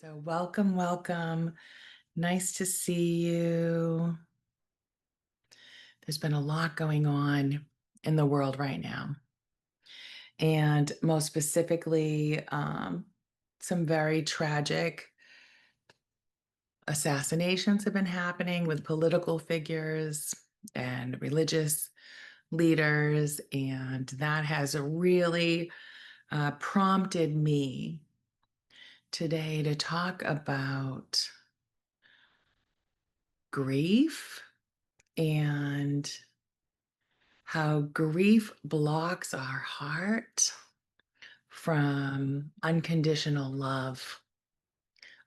So, welcome, welcome. Nice to see you. There's been a lot going on in the world right now. And most specifically, some very tragic assassinations have been happening with political figures and religious leaders. And that has really prompted me today to talk about grief and how grief blocks our heart from unconditional love.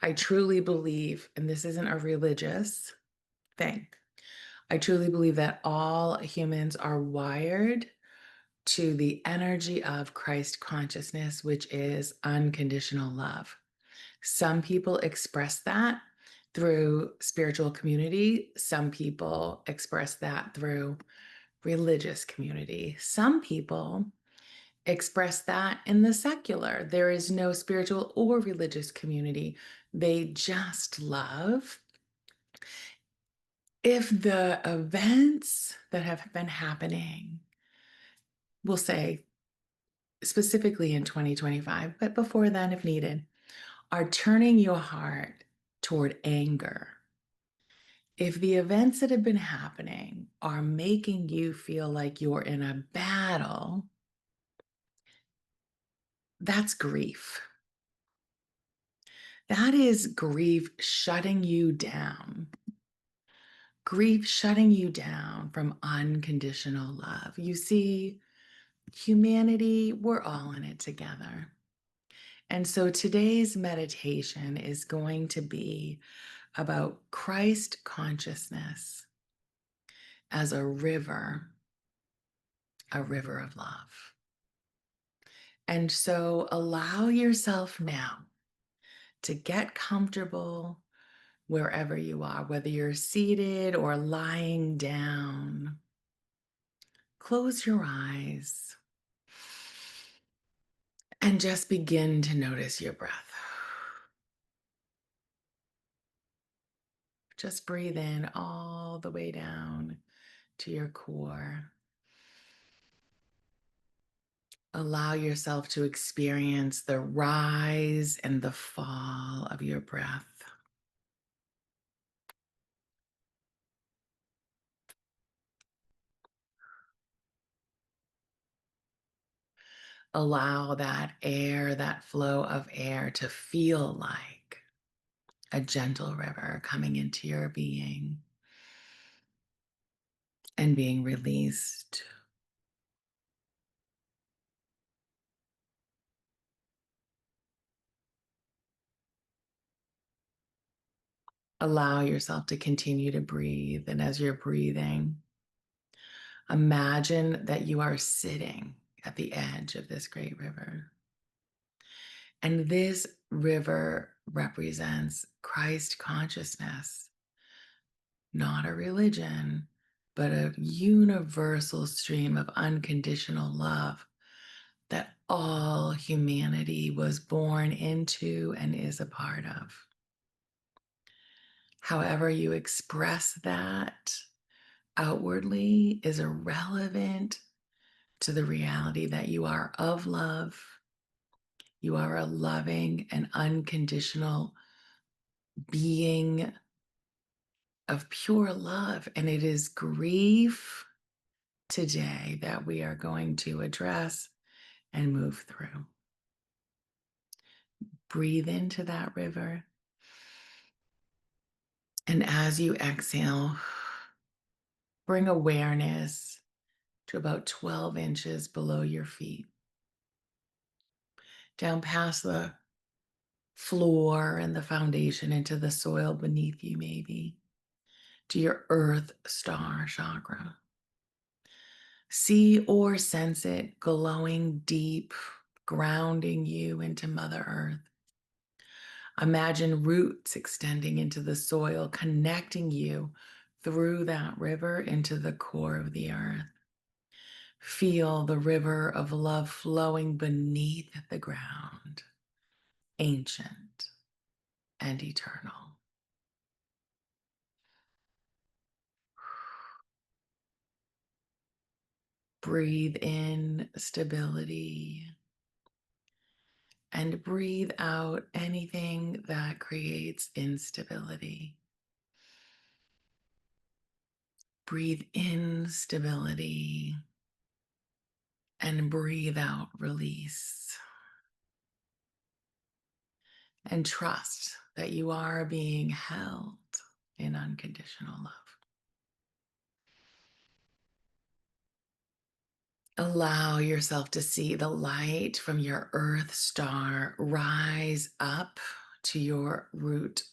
I truly believe, and this isn't a religious thing, I truly believe that all humans are wired to the energy of Christ consciousness, which is unconditional love. Some people express that through spiritual community, some people express that through religious community. Some people express that in the secular. There is no spiritual or religious community. They just love. If the events that have been happening, we'll say specifically in 2025, but before then, if needed, are turning your heart toward anger, if the events that have been happening are making you feel like you're in a battle, that's grief. That is grief shutting you down. Grief shutting you down from unconditional love. You see, humanity, we're all in it together. And so today's meditation is going to be about Christ consciousness as a river of love. And so allow yourself now to get comfortable wherever you are, whether you're seated or lying down. Close your eyes and just begin to notice your breath. Just breathe in all the way down to your core. Allow yourself to experience the rise and the fall of your breath. Allow that air, that flow of air, to feel like a gentle river coming into your being and being released. Allow yourself to continue to breathe. And as you're breathing, imagine that you are sitting at the edge of this great river. And this river represents Christ consciousness, not a religion, but a universal stream of unconditional love that all humanity was born into and is a part of. However you express that outwardly is irrelevant to the reality that you are of love. You are a loving and unconditional being of pure love. And it is grief today that we are going to address and move through. Breathe into that river. And as you exhale, bring awareness to about 12 inches below your feet, down past the floor and the foundation into the soil beneath you, maybe to your earth star chakra. See or sense it glowing deep, grounding you into Mother Earth. Imagine roots extending into the soil, connecting you through that river into the core of the earth. Feel the river of love flowing beneath the ground, ancient, and eternal. Breathe in stability and breathe out anything that creates instability. Breathe in stability and breathe out release. And trust that you are being held in unconditional love. Allow yourself to see the light from your earth star rise up to your root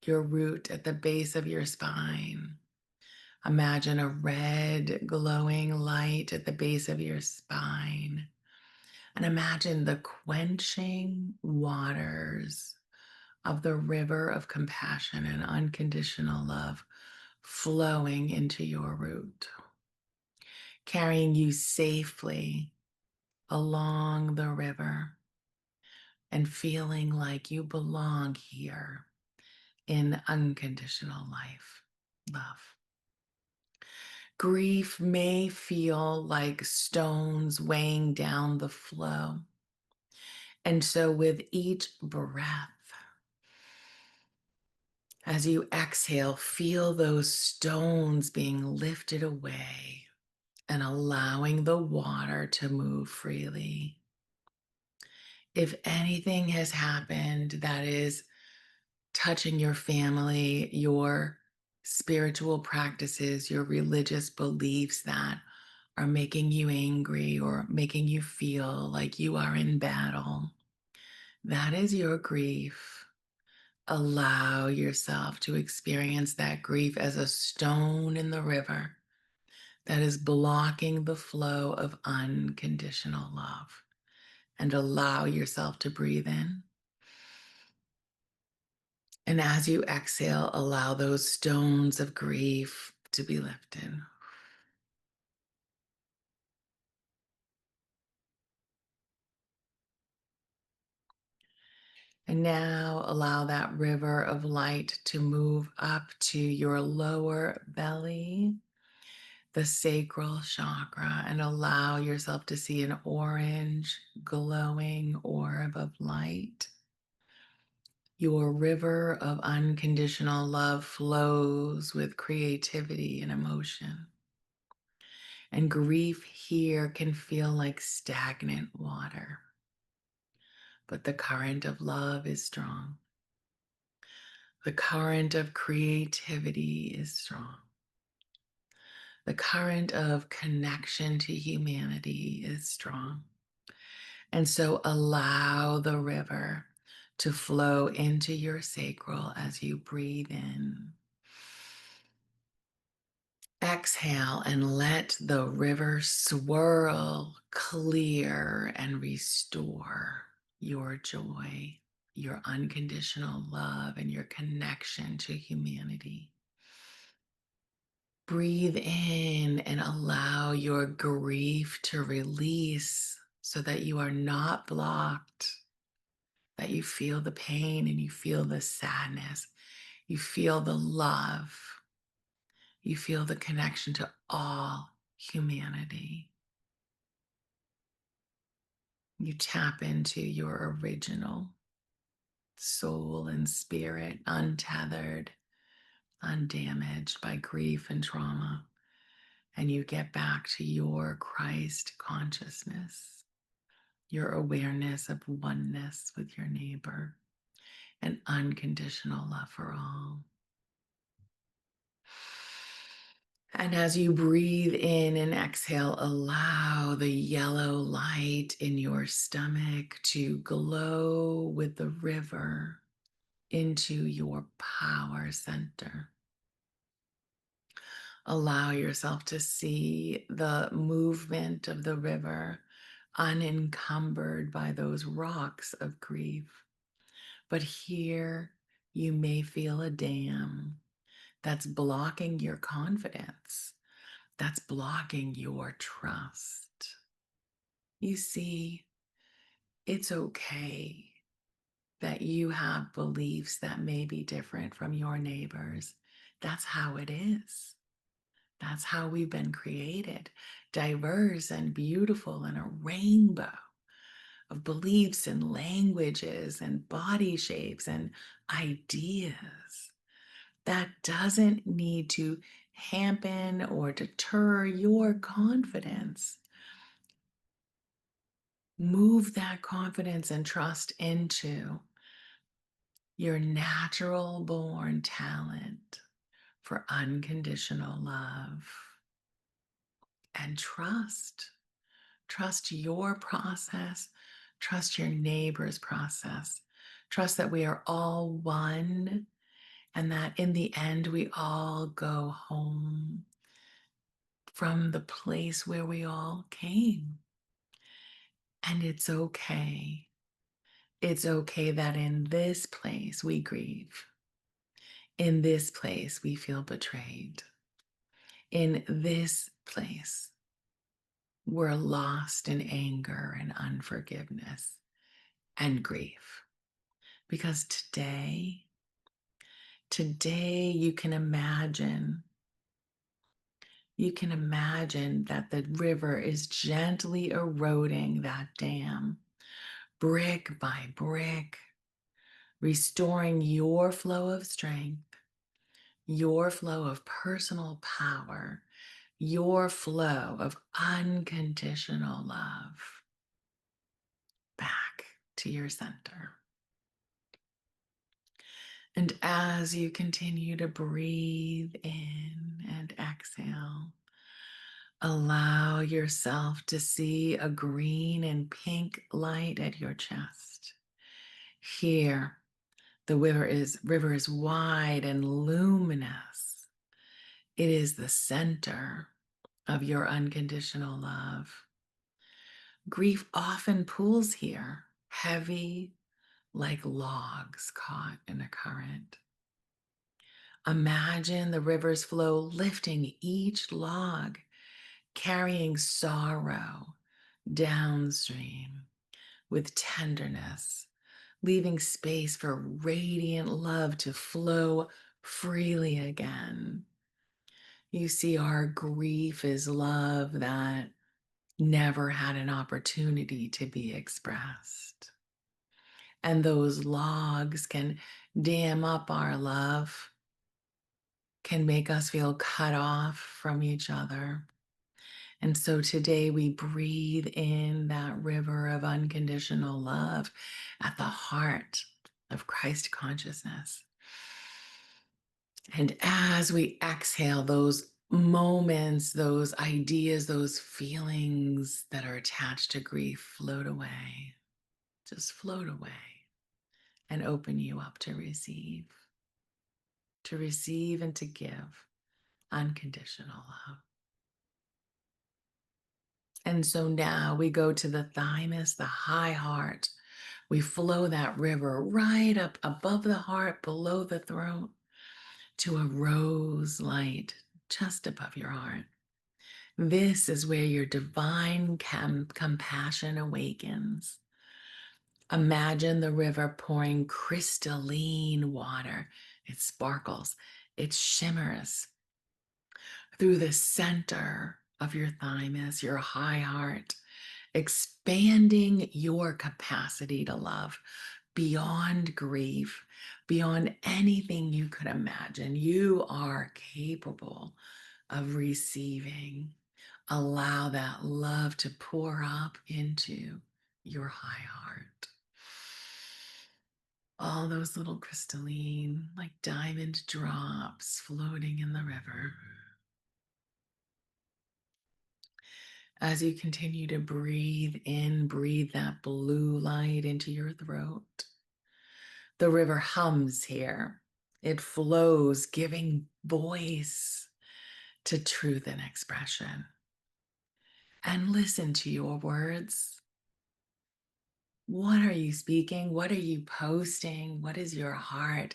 at the base of your spine. Imagine a red glowing light at the base of your spine. And imagine the quenching waters of the river of compassion and unconditional love flowing into your root, carrying you safely along the river and feeling like you belong here in unconditional love. Grief may feel like stones weighing down the flow. And so, with each breath, as you exhale, feel those stones being lifted away and allowing the water to move freely. If anything has happened that is touching your family, your spiritual practices, your religious beliefs that are making you angry or making you feel like you are in battle, that is your grief. Allow yourself to experience that grief as a stone in the river that is blocking the flow of unconditional love. And allow yourself to breathe in. And as you exhale, allow those stones of grief to be lifted. And now allow that river of light to move up to your lower belly, the sacral chakra, and allow yourself to see an orange glowing orb of light. Your river of unconditional love flows with creativity and emotion. And grief here can feel like stagnant water, but the current of love is strong. The current of creativity is strong. The current of connection to humanity is strong. And so allow the river to flow into your sacral as you breathe in. Exhale and let the river swirl, clear, and restore your joy, your unconditional love, and your connection to humanity. Breathe in and allow your grief to release so that you are not blocked, that you feel the pain and you feel the sadness, you feel the love, you feel the connection to all humanity. You tap into your original soul and spirit, untethered, undamaged by grief and trauma. And you get back to your Christ consciousness, your awareness of oneness with your neighbor, and unconditional love for all. And as you breathe in and exhale, allow the yellow light in your stomach to glow with the river into your power center. Allow yourself to see the movement of the river unencumbered by those rocks of grief. But here you may feel a dam that's blocking your confidence, that's blocking your trust. You see, it's okay that you have beliefs that may be different from your neighbors. That's how it is. That's how we've been created, diverse and beautiful in a rainbow of beliefs and languages and body shapes and ideas. That doesn't need to hamper or deter your confidence. Move that confidence and trust into your natural born talent for unconditional love and trust. Trust your process. Trust your neighbor's process. Trust that we are all one and that in the end we all go home from the place where we all came. And it's okay. It's okay that in this place we grieve. In this place we feel betrayed. In this place we're lost in anger and unforgiveness and grief. Because today you can imagine that the river is gently eroding that dam, brick by brick, restoring your flow of strength, your flow of personal power, your flow of unconditional love back to your center. And as you continue to breathe in and exhale, allow yourself to see a green and pink light at your chest. Here, the river is wide and luminous. It is the center of your unconditional love. Grief often pools here, heavy like logs caught in a current. Imagine the river's flow lifting each log, carrying sorrow downstream with tenderness, leaving space for radiant love to flow freely again. You see, our grief is love that never had an opportunity to be expressed. And those logs can dam up our love, can make us feel cut off from each other. And so today we breathe in that river of unconditional love at the heart of Christ consciousness. And as we exhale, those moments, those ideas, those feelings that are attached to grief float away. Just float away and open you up to receive and to give unconditional love. And so now we go to the thymus, the high heart. We flow that river right up above the heart, below the throat, to a rose light just above your heart. This is where your divine compassion awakens. Imagine the river pouring crystalline water. It sparkles, it shimmers through the center of your thymus, your high heart, expanding your capacity to love beyond grief, beyond anything you could imagine. You are capable of receiving. Allow that love to pour up into your high heart. All those little crystalline, like diamond drops floating in the river. As you continue to breathe in, breathe that blue light into your throat. The river hums here. It flows, giving voice to truth and expression. And listen to your words. What are you speaking? What are you posting? What is your heart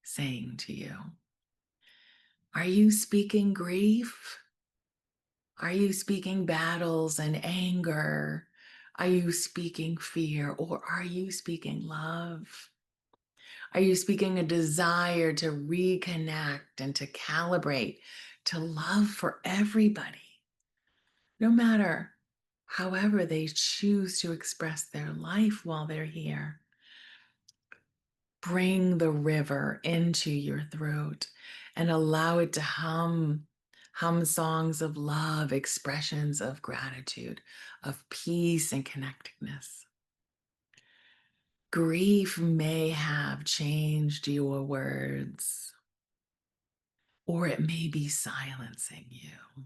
saying to you? Are you speaking grief? Are you speaking battles and anger? Are you speaking fear or are you speaking love? Are you speaking a desire to reconnect and to calibrate to love for everybody, no matter however they choose to express their life while they're here? Bring the river into your throat and allow it to hum songs of love, expressions of gratitude, of peace and connectedness. Grief may have changed your words, or it may be silencing you.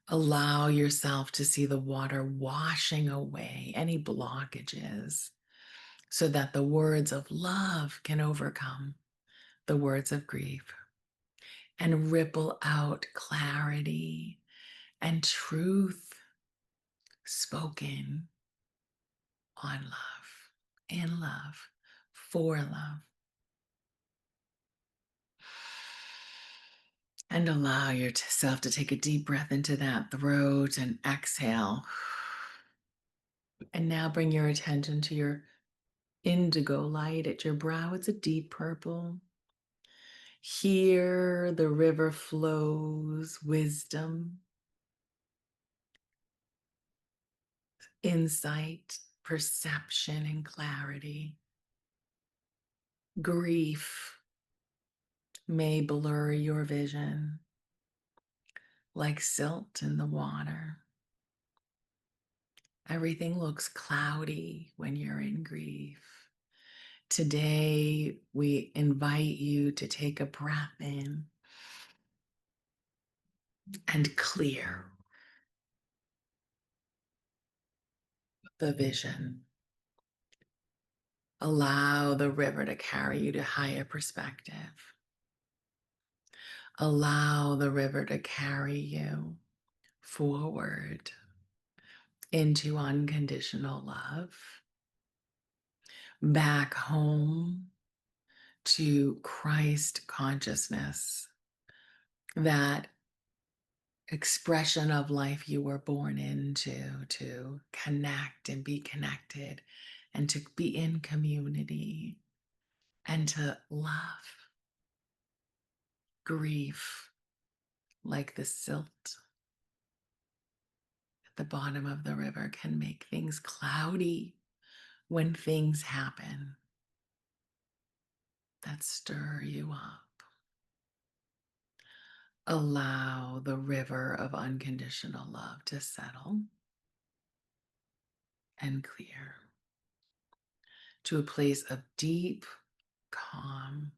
Allow yourself to see the water washing away any blockages so that the words of love can overcome the words of grief and ripple out clarity and truth spoken on love, in love, for love. And allow yourself to take a deep breath into that throat and exhale. And now bring your attention to your indigo light at your brow. It's a deep purple. Here the river flows, wisdom, insight, perception, and clarity. Grief may blur your vision like silt in the water. Everything looks cloudy when you're in grief. Today, we invite you to take a breath in and clear the vision. Allow the river to carry you to higher perspective. Allow the river to carry you forward into unconditional love, back home to Christ consciousness, that expression of life you were born into, to connect and be connected and to be in community and to love. Grief, like the silt at the bottom of the river, can make things cloudy when things happen that stir you up. Allow the river of unconditional love to settle and clear to a place of deep calm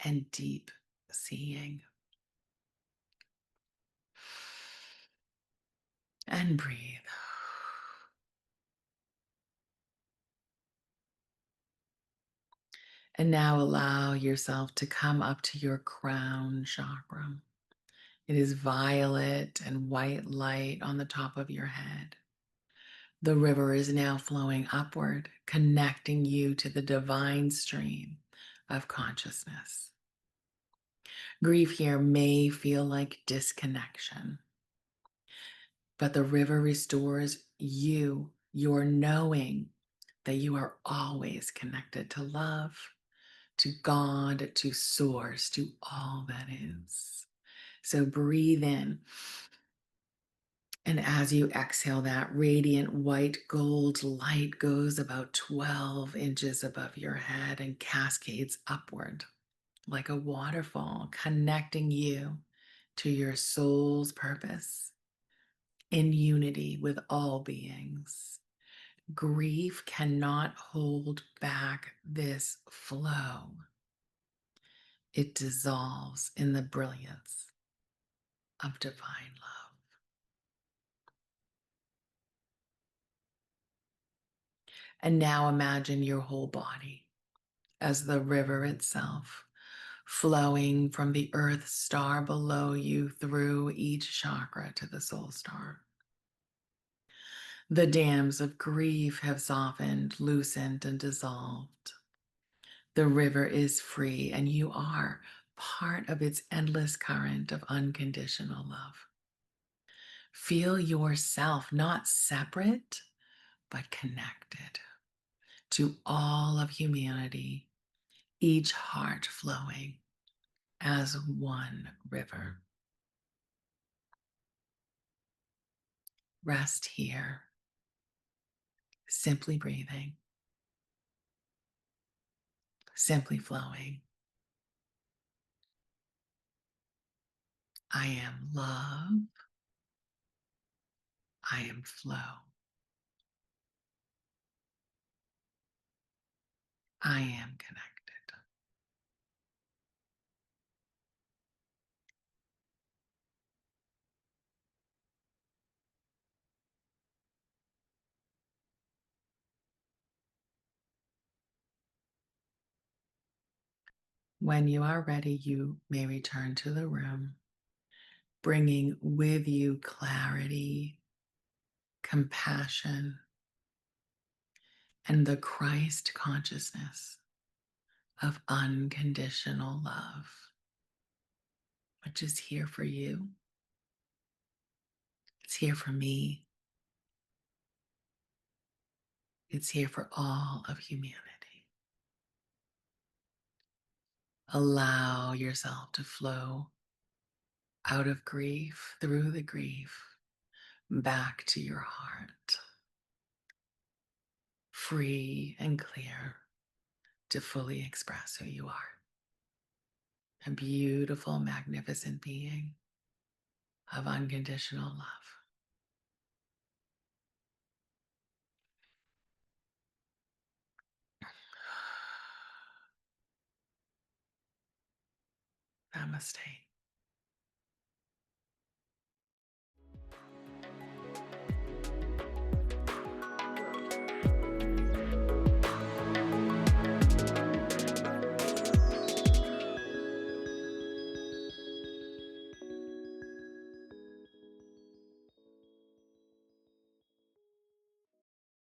and deep seeing. And breathe. And now allow yourself to come up to your crown chakra. It is violet and white light on the top of your head. The river is now flowing upward, connecting you to the divine stream of consciousness. Grief here may feel like disconnection, but the river restores you, your knowing that you are always connected to love, to God, to source, to all that is. So breathe in. And as you exhale, that radiant white gold light goes about 12 inches above your head and cascades upward like a waterfall, connecting you to your soul's purpose in unity with all beings. Grief cannot hold back this flow. It dissolves in the brilliance of divine love. And now imagine your whole body as the river itself, flowing from the earth star below you through each chakra to the soul star. The dams of grief have softened, loosened, and dissolved. The river is free, and you are part of its endless current of unconditional love. Feel yourself not separate, but connected to all of humanity, each heart flowing as one river. Rest here, simply breathing, simply flowing. I am love. I am flow. I am connected. When you are ready, you may return to the room, bringing with you clarity, compassion, and the Christ consciousness of unconditional love, which is here for you. It's here for me. It's here for all of humanity. Allow yourself to flow out of grief, through the grief, back to your heart, free and clear to fully express who you are. A beautiful, magnificent being of unconditional love. Namaste.